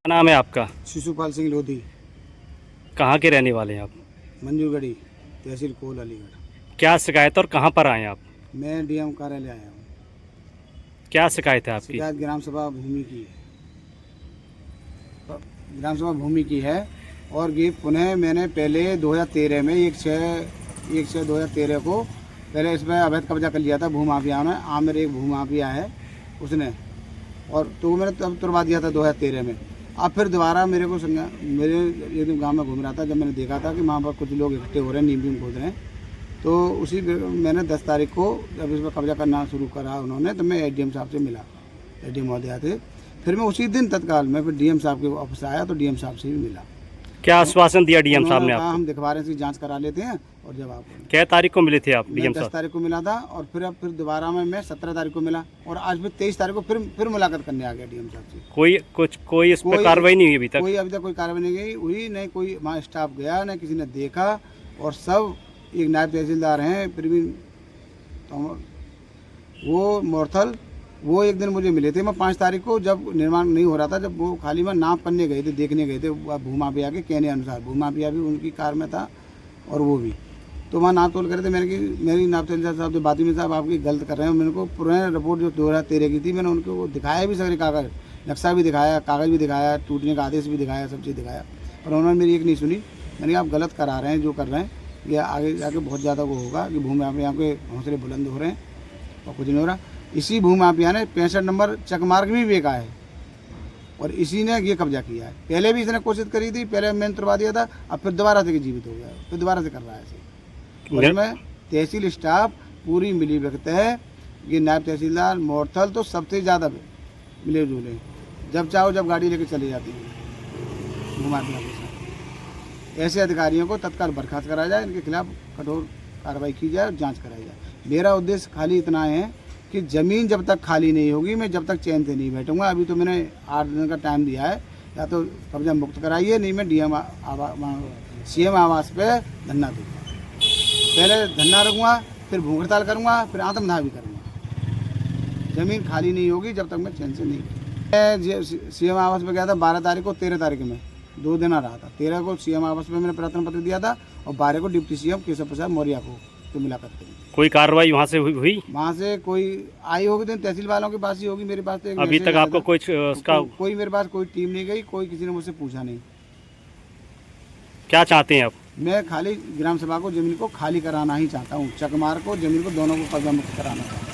क्या नाम है आपका? शिशुपाल सिंह लोधी। कहाँ के रहने वाले हैं आप? मंजूगढ़ी, तहसील कोल, अलीगढ़। क्या शिकायत और कहाँ पर आए आप? मैं डीएम कार्यालय आया हूँ। क्या शिकायत है आपकी? शिकायत ग्राम सभा भूमि की है। ग्राम सभा भूमि की है और ये पुनः मैंने पहले 2013 में 1/6/2013 को पहले इस पर अवैध कब्जा कर लिया था भूमाफिया ने। आमिर एक भूमाफिया है उसने, और तो मैंने तब तुड़वा दिया था 2013 में। अब फिर दोबारा मेरे एक दिन गाँव में घूम रहा था, जब मैंने देखा था कि वहाँ पर कुछ लोग इकट्ठे हो रहे हैं, नीम वीम खोद रहे हैं, तो उसी मैंने 10 तारीख को जब इस पर कब्जा करना शुरू करा उन्होंने, तो मैं एडीएम साहब से मिला, एडीएम महोदय थे। फिर मैं उसी दिन तत्काल में फिर डीएम साहब के ऑफिस आया, तो डीएम साहब से भी मिला। क्या आश्वासन दिया डीएम साहब ने कहा आपको? हम दिखवा रहे हैं, जांच करा लेते हैं और जब आप। क्या तारीख को मिले थे आप मैं डीएम 10 साहब? तारीख को मिला था, और फिर दोबारा मैं 17 तारीख को मिला, और आज फिर 23 तारीख को फिर मुलाकात करने आ गया डीएम साहब से। कोई इस पर कार्रवाई नहीं हुई अभी तक? अभी तक कोई कार्रवाई नहीं हुई, नहीं कोई वहाँ स्टाफ गया, न किसी ने देखा। और सब एक नायब तहसीलदार हैं प्रवीण तोमर, वो मोरथल, वो एक दिन मुझे मिले थे। मैं 5 तारीख को जब निर्माण नहीं हो रहा था, जब वो खाली में नाप करने गए थे, देखने गए थे भूमाफिया के कहने अनुसार। भूमाफिया भी उनकी कार में था और वो भी, तो वहाँ नाप तोल करे थे। मेरी नाप तहसीलदार साहब जो बाती में साहब आपकी गलत कर रहे हैं। मेरे को पुराने रिपोर्ट जो 2013 की थी, मैंने उनको दिखाया भी, सारे कागज़, नक्शा भी दिखाया, कागज़ भी दिखाया, टूटने का आदेश भी दिखाया, सब चीज़ दिखाया, पर उन्होंने मेरी एक नहीं सुनी। मैंने कहा आप गलत करा रहे हैं जो कर रहे हैं, ये आगे जाके बहुत ज़्यादा वो होगा कि भूमाफिया के हौसले बुलंद हो रहे हैं और कुछ नहीं हो रहा। इसी भूमाफिया ने 65 नंबर चकमार्ग भी बेचा है और इसी ने ये कब्जा किया है। पहले भी इसने कोशिश करी थी, पहले मैंने तुड़वा दिया था, अब फिर दोबारा से जीवित हो गया, फिर दोबारा से कर रहा है इसे। और इसमें तहसील स्टाफ पूरी मिली भगत है। ये नायब तहसीलदार मोरथल तो सबसे ज़्यादा मिले जुले, जब चाहो जब गाड़ी लेके चले जाती है भूमाफिया के साथ। ऐसे अधिकारियों को तत्काल बर्खास्त कराया जाए, इनके खिलाफ कठोर कार्रवाई की जाए और जाँच कराई जाए। मेरा उद्देश्य खाली इतना है कि ज़मीन जब तक खाली नहीं होगी, मैं जब तक चैन से नहीं बैठूंगा। अभी तो मैंने 8 दिन का टाइम दिया है, या तो कब्जा मुक्त कराइए, नहीं मैं सीएम आवास पे धरना दूँगा। पहले धरना रखूँगा, फिर भूख हड़ताल करूँगा, फिर आत्मदाह भी करूँगा। ज़मीन खाली नहीं होगी जब तक मैं चैन से नहीं। मैं सीएम आवास पे गया था 12 तारीख को, 13 तारीख में 2 दिन रहा था। 13 को सीएम आवास पे मैंने प्रार्थना पत्र दिया था, और 12 को डिप्टी सीएम केशव प्रसाद मौर्य को मुलाकात करी। कोई कार्रवाई वहाँ से हुई? वहाँ से कोई आई होगी तो तहसील वालों के पास ही होगी। मेरे पास तो एक अभी तक आपको कोई मेरे पास कोई टीम नहीं गई, कोई किसी ने मुझसे पूछा नहीं। क्या चाहते हैं आप? मैं खाली ग्राम सभा को, जमीन को खाली कराना ही चाहता हूँ। चकमार को, जमीन को, दोनों को कब्जा मुक्त कराना चाहता हूँ।